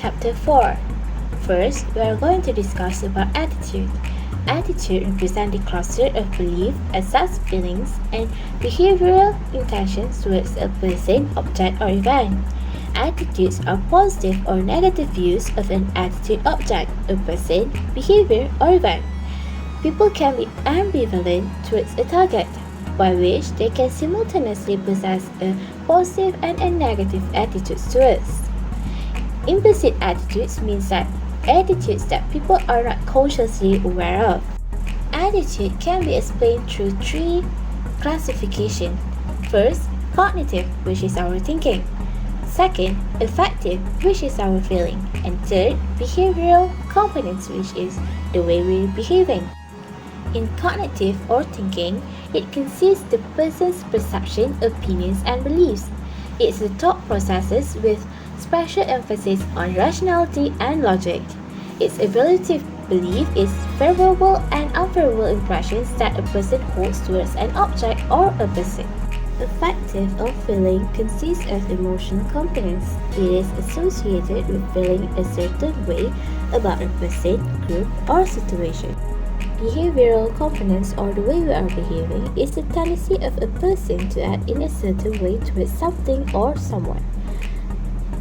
Chapter 4. First, we are going to discuss about attitude. Attitude represents the cluster of belief, assessed feelings, and behavioral intentions towards a person, object, or event. Attitudes are positive or negative views of an attitude, object, a person, behavior, or event. People can be ambivalent towards a target, by which they can simultaneously possess a positive and a negative attitude towards. Implicit attitudes means that attitudes that people are not consciously aware of. Attitude can be explained through three classifications. First, cognitive, which is our thinking. Second, affective, which is our feeling. And third, behavioral components, which is the way we're behaving. In cognitive or thinking, it consists the person's perception, opinions, and beliefs. It's the thought processes with special emphasis on rationality and logic. Its evaluative belief is favorable and unfavorable impressions that a person holds towards an object or a person. Affective or feeling consists of emotional components. It is associated with feeling a certain way about a person, group, or situation. Behavioral components, or the way we are behaving, is the tendency of a person to act in a certain way towards something or someone.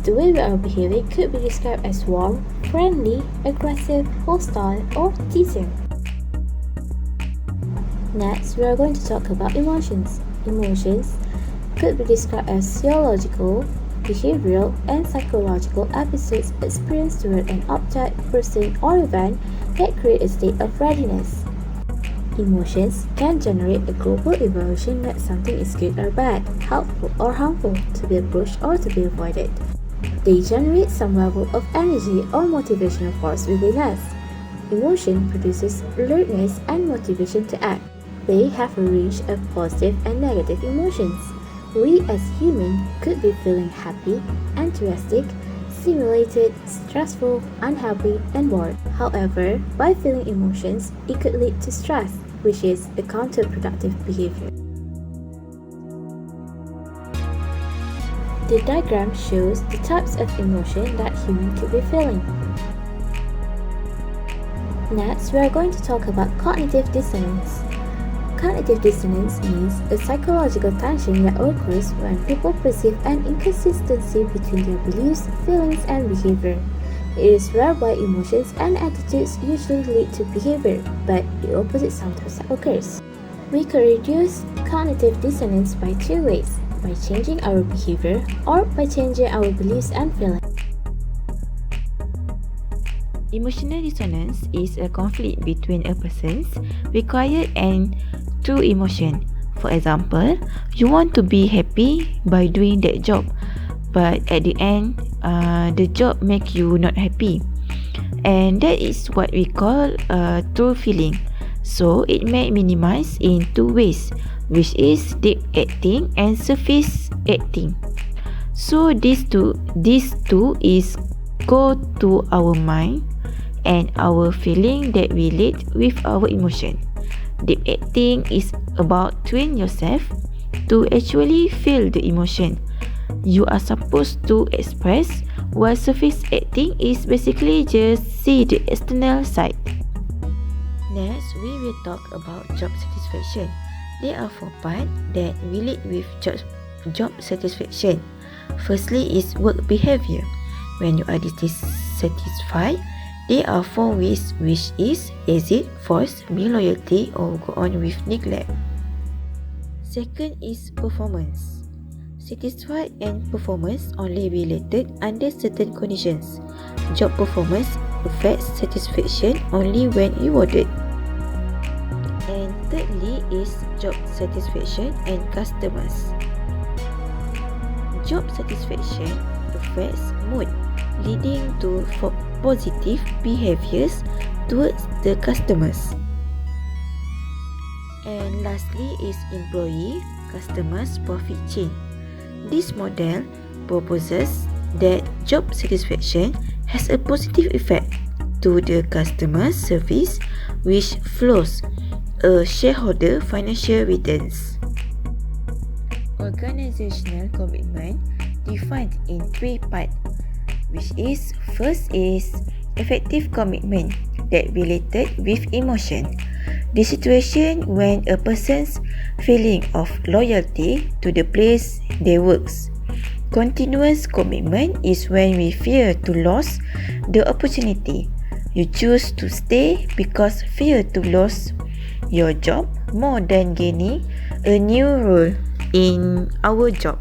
The way we are behaving could be described as warm, friendly, aggressive, hostile, or teasing. Next, we are going to talk about emotions. Emotions could be described as physiological, behavioral, and psychological episodes experienced toward an object, person, or event that create a state of readiness. Emotions can generate a global evaluation that something is good or bad, helpful or harmful, to be approached or to be avoided. They generate some level of energy or motivational force within us. Emotion produces alertness and motivation to act. They have a range of positive and negative emotions. We as humans could be feeling happy, enthusiastic, stimulated, stressful, unhappy, and bored. However, by feeling emotions, it could lead to stress, which is a counterproductive behavior. The diagram shows the types of emotion that humans could be feeling. Next, we are going to talk about cognitive dissonance. Cognitive dissonance means a psychological tension that occurs when people perceive an inconsistency between their beliefs, feelings, and behavior. It is whereby emotions and attitudes usually lead to behavior, but the opposite sometimes occurs. We can reduce cognitive dissonance by two ways: by changing our behavior or by changing our beliefs and feelings. Emotional dissonance is a conflict between a person's required and true emotion. For example, you want to be happy by doing that job, but at the end, the job make you not happy. And that is what we call a true feeling. So it may minimize in two ways, which is deep acting and surface acting. So these two is go to our mind and our feeling that relate with our emotion. Deep acting is about train yourself to actually feel the emotion you are supposed to express, while surface acting is basically just see the external side. Next, we will talk about job satisfaction. There are 4 parts that relate with job satisfaction. Firstly is work behavior. When you are dissatisfied, there are 4 ways, which is exit, force, be loyalty, or go on with neglect. Second is performance. Satisfied and performance only related under certain conditions. Job performance affects satisfaction only when rewarded. And thirdly is job satisfaction and customers. Job satisfaction affects mood, leading to positive behaviors towards the customers. And lastly is employee customers profit chain. This model proposes that job satisfaction has a positive effect to the customer service, which flows a shareholder financial returns. Organizational commitment defined in 3 parts: which is first is effective commitment that related with emotion. The situation when a person's feeling of loyalty to the place they works. Continuous commitment is when we fear to lose the opportunity. You choose to stay because fear to lose your job more than gaining a new role in our job.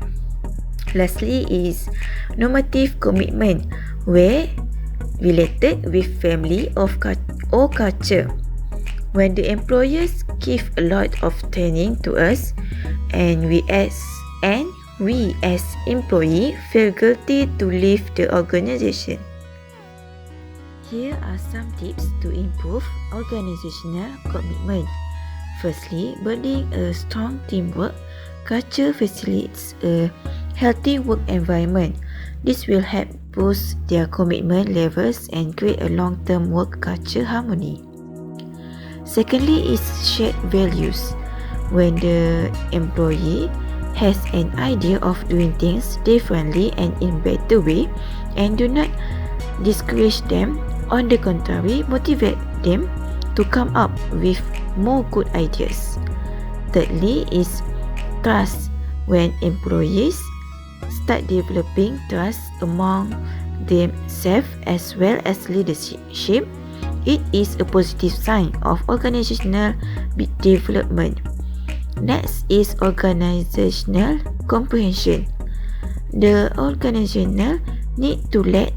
Lastly is normative commitment where related with family or culture. When the employers give a lot of training to us and we as employee feel guilty to leave the organization. Here are some tips to improve organizational commitment. Firstly, building a strong teamwork culture facilitates a healthy work environment. This will help boost their commitment levels and create a long-term work culture harmony. Secondly is shared values. When the employee has an idea of doing things differently and in better way and do not discourage them, on the contrary, motivate them to come up with more good ideas. Thirdly is trust. When employees start developing trust among themselves as well as leadership, it is a positive sign of organizational development. Next is organizational comprehension. The organizational need to let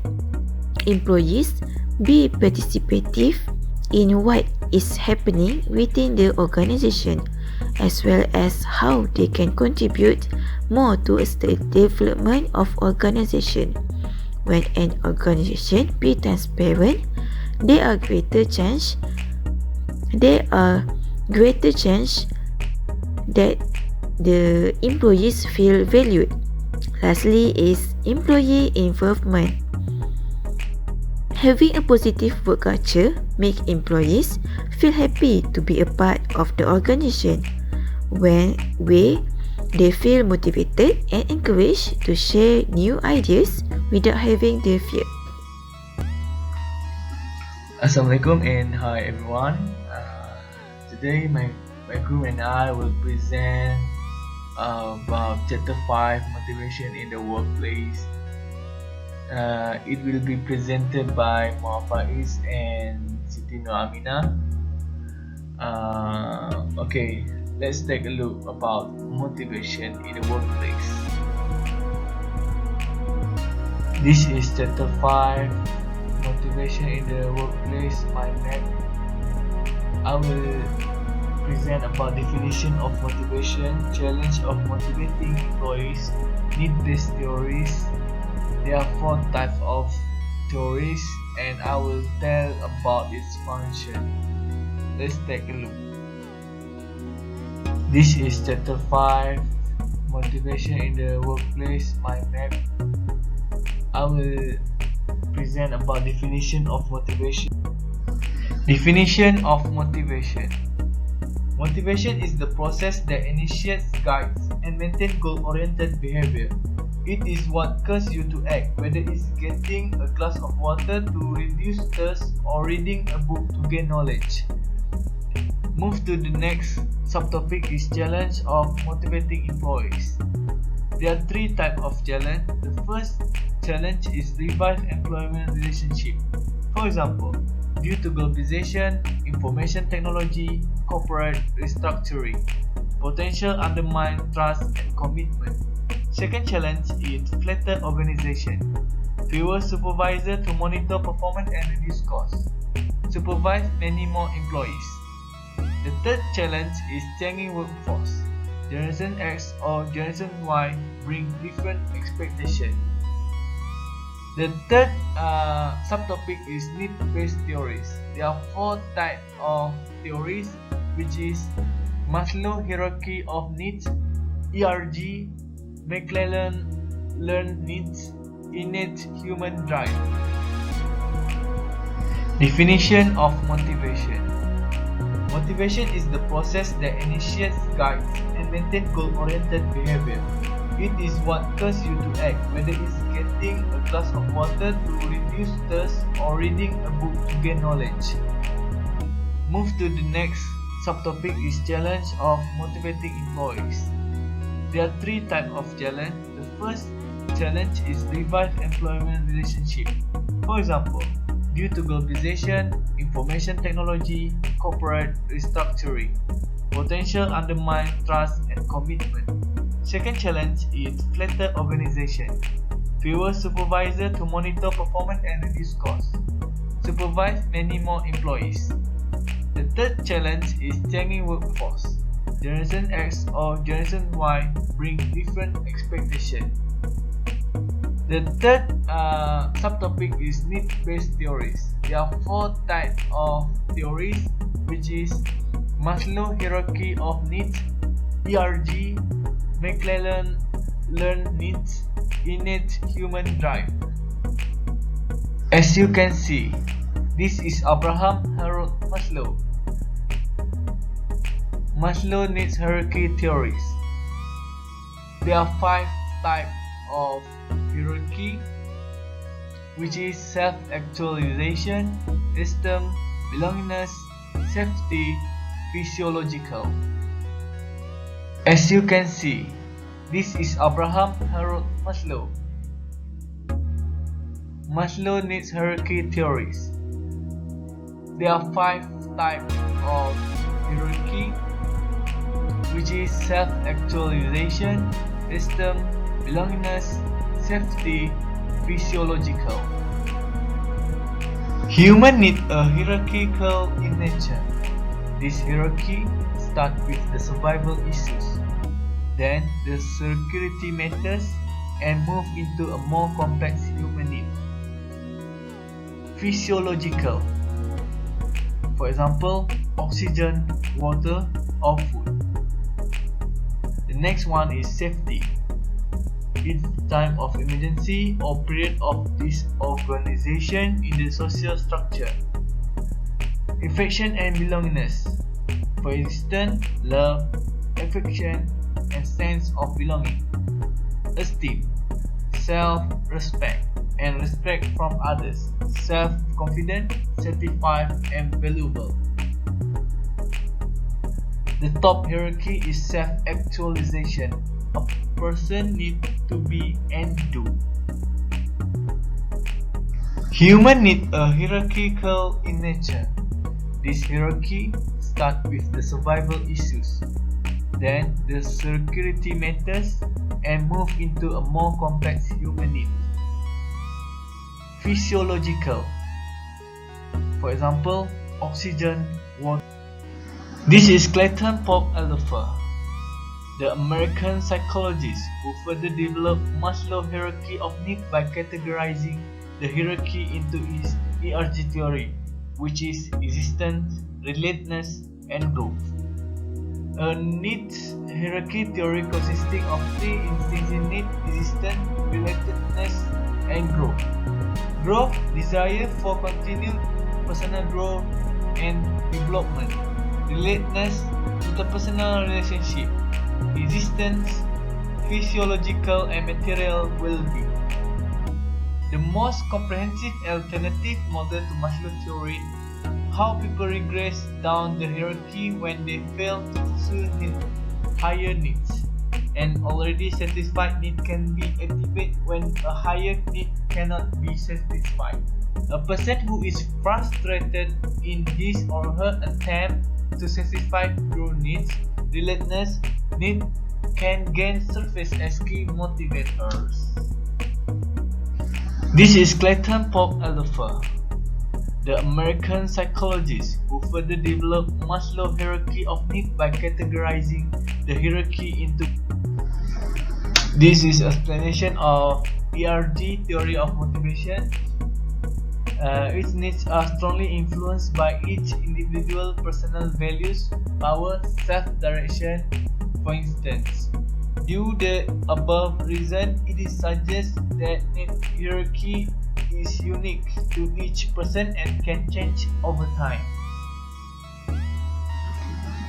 employees be participative in what is happening within the organization, as well as how they can contribute more to the development of organization. When an organization be transparent, there are greater chance that the employees feel valued. Lastly is employee involvement. Having a positive work culture make employees feel happy to be a part of the organization, where they feel motivated and encouraged to share new ideas without having the fear. Assalamualaikum and hi everyone. Today my group and I will present about chapter 5, motivation in the workplace. It will be presented by FAIEZ and Siti Nur Aminah. Okay, let's take a look about motivation in the workplace. This is chapter 5, motivation in the workplace, my map. I will present about definition of motivation, challenge of motivating employees, need-based theories. There are 4 types of theories and I will tell about its function. Let's take a look. This is chapter 5, motivation in the workplace, my map. I will present about definition of motivation. Definition of motivation. Motivation is the process that initiates, guides, and maintains goal-oriented behavior. It is what causes you to act, whether it's getting a glass of water to reduce thirst or reading a book to gain knowledge. Move to the next subtopic is challenge of motivating employees. There are 3 types of challenge. The first challenge is revive employment relationship. For example, due to globalization, information technology, corporate restructuring, potential undermine trust and commitment. Second challenge is flatter organization. Fewer supervisors to monitor performance and reduce costs. Supervise many more employees. The third challenge is changing workforce. Generation X or Generation Y bring different expectations. The third subtopic is need-based theories. There are 4 types of theories, which is Maslow hierarchy of needs, ERG, McClellan learned needs, innate human drive. Definition of motivation. Motivation is the process that initiates, guides, and maintains goal-oriented behavior. It is what causes you to act, whether it's getting a glass of water to reduce thirst or reading a book to gain knowledge. Move to the next subtopic is challenge of motivating employees. There are three types of challenge. The first challenge is revive employment relationship. For example, due to globalization, information technology, corporate restructuring, potential undermine trust and commitment. Second challenge is flatter organization. Fewer supervisors to monitor performance and reduce costs. Supervise many more employees. The third challenge is changing workforce. Generation X or Generation Y bring different expectations. The third subtopic is need-based theories. There are four types of theories, which is Maslow hierarchy of needs, ERG, McClellan learned needs, innate human drive. As you can see, this is Abraham Harold Maslow. Maslow needs hierarchy theories. There are five types of hierarchy, which is self-actualization, esteem, belongingness, safety, physiological. As you can see, this is Abraham Harold Maslow. Maslow needs hierarchy theories. There are five types of hierarchy, which is self-actualization, esteem, belongingness, safety, physiological. Human need a hierarchical in nature. This hierarchy starts with the survival issues, then the security matters, and move into a more complex human need. Physiological. For example, oxygen, water, or food. The next one is safety. In time of emergency or period of disorganization in the social structure. Affection and belongingness. For instance, love, affection, and sense of belonging. Esteem, self-respect, and respect from others. Self-confident, satisfied, and valuable. The top hierarchy is self-actualization. A person needs to be and do. Human need a hierarchical in nature. This hierarchy starts with the survival issues, then the security matters, and move into a more complex human need. Physiological. For example, oxygen, water. This is Clayton Pope Alpha, the American psychologist who further developed Maslow's hierarchy of needs by categorizing the hierarchy into his ERG theory, which is existence, relatedness, and growth. A needs hierarchy theory consisting of three instincts in need: existence, relatedness, and growth. Growth, desire for continued personal growth and development. Relatedness, interpersonal relationship. Existence, physiological and material well-being. The most comprehensive alternative model to Maslow's theory, how people regress down the hierarchy when they fail to fulfill higher needs. An already satisfied need can be activated when a higher need cannot be satisfied. A person who is frustrated in his or her attempt to satisfy true needs, relatedness, need can gain surface as key motivators. This is Clayton Pope Alpha, the American psychologist who further developed Maslow's hierarchy of needs by categorizing the hierarchy into. This is explanation of ERG theory of motivation. Its needs are strongly influenced by each individual personal values, power, self-direction. For instance, due to the above reason, it is suggested that need hierarchy is unique to each person and can change over time.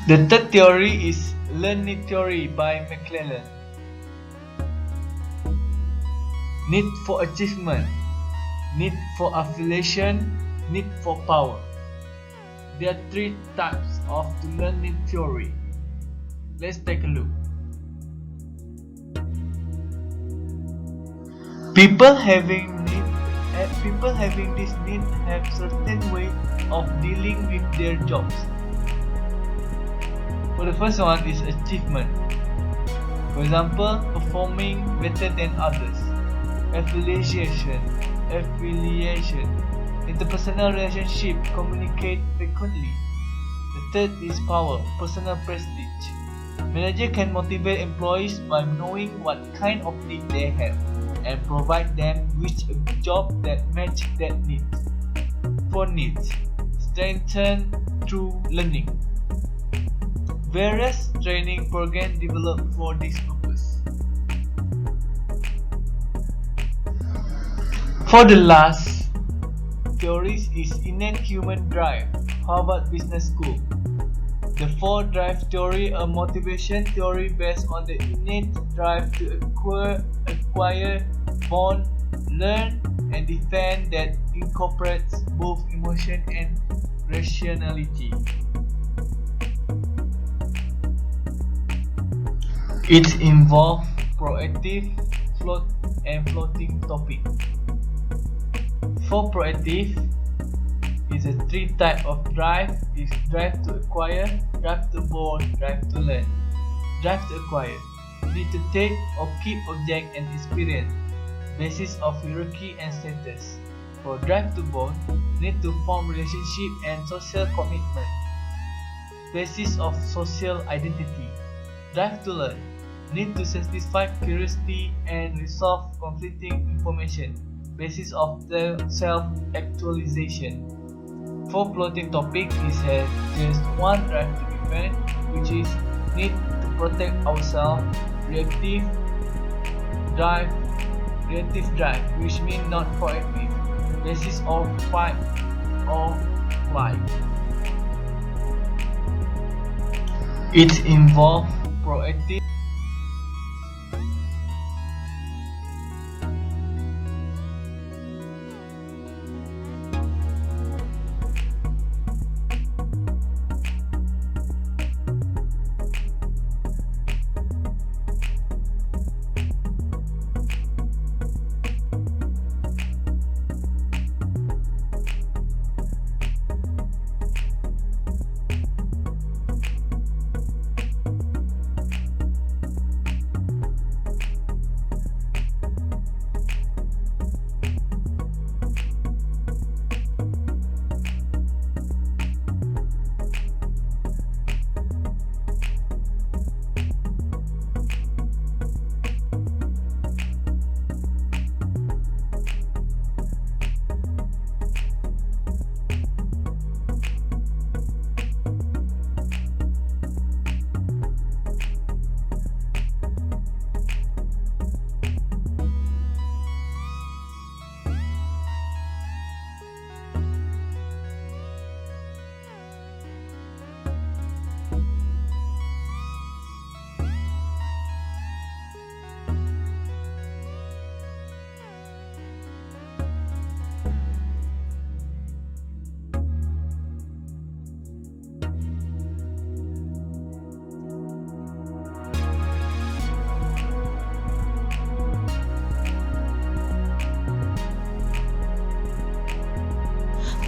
The third theory is learned need theory by McClellan. need for achievement, need for affiliation, need for power. There are three types of to learn need theory. Let's take a look. People having this need have certain way of dealing with their jobs. For the first one is achievement. For example, performing better than others. Affiliation, interpersonal relationship, communicate frequently. The third is power, personal prestige. Manager can motivate employees by knowing what kind of need they have and provide them with a job that match that need. For needs, strengthen through learning. Various training programs developed for this purpose. For the last theories is innate human drive, Harvard Business School. The 4 drive theory, a motivation theory based on the innate drive to acquire, bond, learn, and defend that incorporates both emotion and rationality. It involves proactive, float, and floating topic. For proactive, is a 3 type of drive: is drive to acquire, drive to bond, drive to learn. Drive to acquire, need to take or keep object and experience, basis of hierarchy and status. For drive to bond, need to form relationship and social commitment, basis of social identity. Drive to learn, need to satisfy curiosity and resolve conflicting information, basis of self-actualization. For floating topic is has just one drive to defend, which is need to protect ourselves. Reactive drive, which means not proactive, basis of fight or flight. It involves proactive.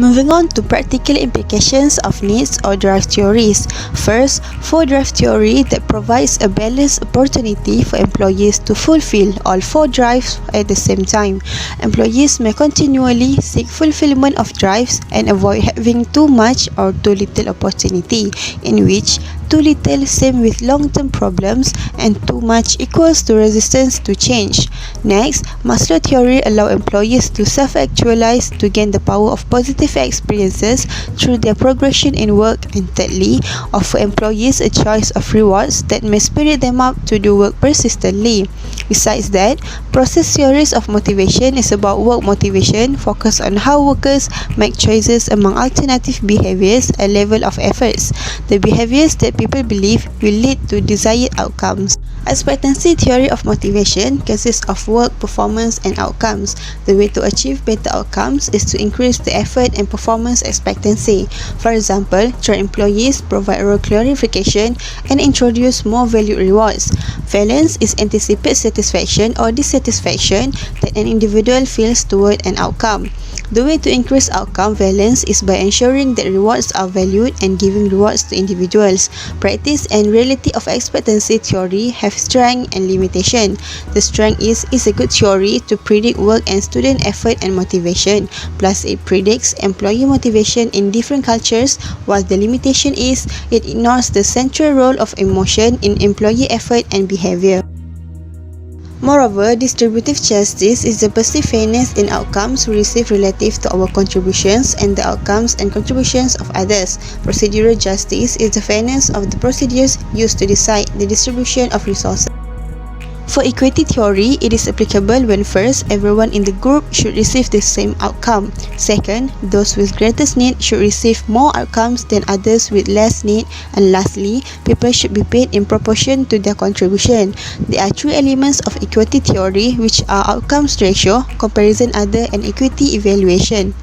Moving on to practical implications of needs or drive theories. First, for drive theory that provides a balanced opportunity for employees to fulfill all 4 drives at the same time. Employees may continually seek fulfillment of drives and avoid having too much or too little opportunity, in which too little same with long-term problems and too much equals to resistance to change. Next, Maslow theory allows employees to self-actualize to gain the power of positive experiences through their progression in work, and thirdly, offer employees a choice of rewards that may spirit them up to do work persistently. Besides that, process theories of motivation is about work motivation, focus on how workers make choices among alternative behaviors and level of efforts. The behaviors that that people believe will lead to desired outcomes. Expectancy theory of motivation consists of work, performance, and outcomes. The way to achieve better outcomes is to increase the effort and performance expectancy. For example, train employees, provide role clarification, and introduce more valued rewards. Valence is anticipate satisfaction or dissatisfaction that an individual feels toward an outcome. The way to increase outcome valence is by ensuring that rewards are valued and giving rewards to individuals. Practice and reality of expectancy theory have strength and limitation. The strength is a good theory to predict work and student effort and motivation, plus it predicts employee motivation in different cultures, while the limitation is it ignores the central role of emotion in employee effort and behavior. Moreover, distributive justice is the perceived fairness in outcomes we receive relative to our contributions and the outcomes and contributions of others. Procedural justice is the fairness of the procedures used to decide the distribution of resources. For equity theory, it is applicable when first, everyone in the group should receive the same outcome. Second, those with greatest need should receive more outcomes than others with less need. And lastly, people should be paid in proportion to their contribution. There are three elements of equity theory, which are outcomes ratio, comparison other, and equity evaluation.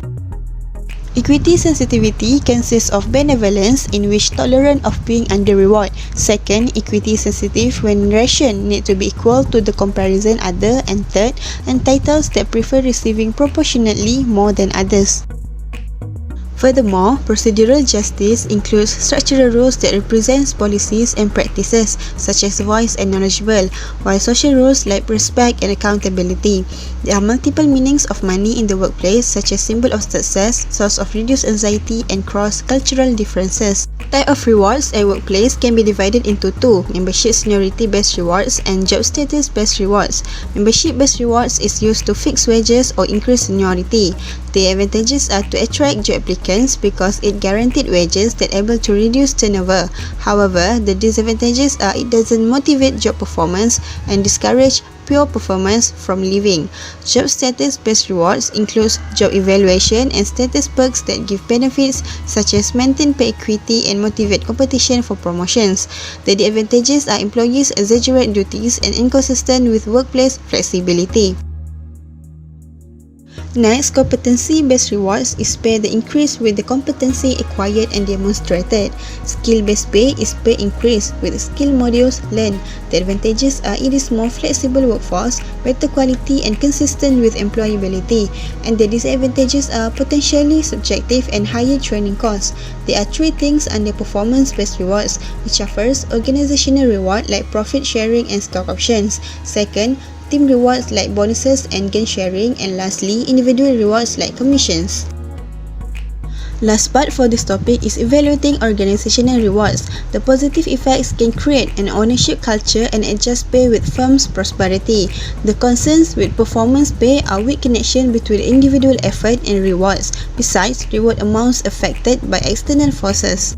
Equity sensitivity consists of benevolence, in which tolerant of being under reward. Second, equity sensitive when ration need to be equal to the comparison other. And third, entitles that prefer receiving proportionately more than others. Furthermore, procedural justice includes structural rules that represent policies and practices, such as voice and knowledgeable, while social rules like respect and accountability. There are multiple meanings of money in the workplace, such as symbol of success, source of reduced anxiety, and cross-cultural differences. Type of rewards at workplace can be divided into two: membership seniority-based rewards and job status-based rewards. Membership-based rewards is used to fix wages or increase seniority. The advantages are to attract job applicants because it guaranteed wages that able to reduce turnover. However, the disadvantages are it doesn't motivate job performance and discourage pure performance from leaving. Job status-based rewards includes job evaluation and status perks that give benefits such as maintain pay equity and motivate competition for promotions. The disadvantages are employees exaggerate duties and inconsistent with workplace flexibility. Next, competency-based rewards is pay that increase with the competency acquired and demonstrated. Skill-based pay is pay increase with skill modules learned. The advantages are it is more flexible workforce, better quality and consistent with employability. And the disadvantages are potentially subjective and higher training costs. There are three things under performance-based rewards, which are first, organizational reward like profit sharing and stock options. Second, team rewards like bonuses and gain sharing, and lastly, individual rewards like commissions. Last part for this topic is evaluating organizational rewards. The positive effects can create an ownership culture and adjust pay with firm's prosperity. The concerns with performance pay are weak connection between individual effort and rewards. Besides, reward amounts affected by external forces.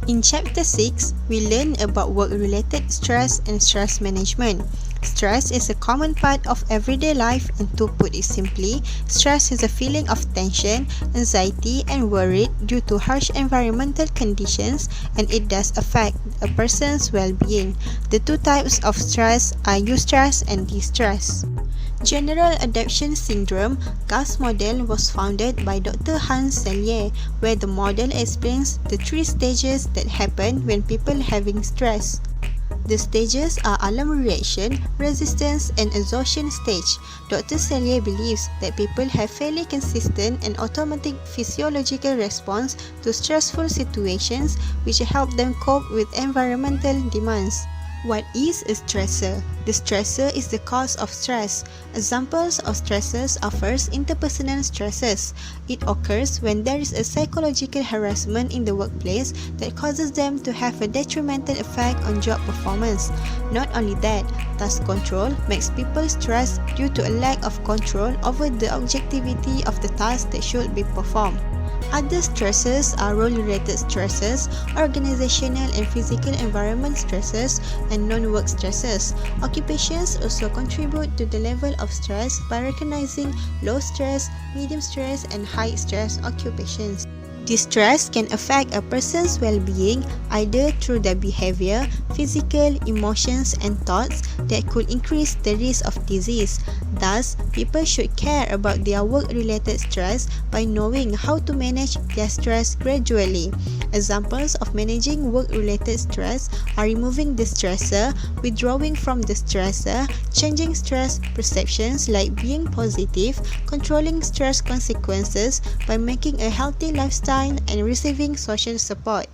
In Chapter 6, we learn about work-related stress and stress management. Stress is a common part of everyday life, and to put it simply, stress is a feeling of tension, anxiety, and worry due to harsh environmental conditions, and it does affect a person's well-being. The two types of stress are eustress and distress. General Adaptation Syndrome GAS model was founded by Dr. Hans Selye, where the model explains the three stages that happen when people having stress. The stages are alarm reaction, resistance, and exhaustion stage. Dr. Selye believes that people have fairly consistent and automatic physiological response to stressful situations, which help them cope with environmental demands. What is a stressor? The stressor is the cause of stress. Examples of stressors are first, interpersonal stresses. It occurs when there is a psychological harassment in the workplace that causes them to have a detrimental effect on job performance. Not only that, task control makes people stressed due to a lack of control over the objectivity of the task that should be performed. Other stresses are role-related stresses, organizational and physical environment stresses, and non-work stresses. Occupations also contribute to the level of stress by recognizing low stress, medium stress, and high stress occupations. Distress can affect a person's well-being either through their behavior, physical, emotions, and thoughts that could increase the risk of disease. Thus, people should care about their work-related stress by knowing how to manage their stress gradually. Examples of managing work-related stress are removing the stressor, withdrawing from the stressor, changing stress perceptions like being positive, controlling stress consequences by making a healthy lifestyle, and receiving social support.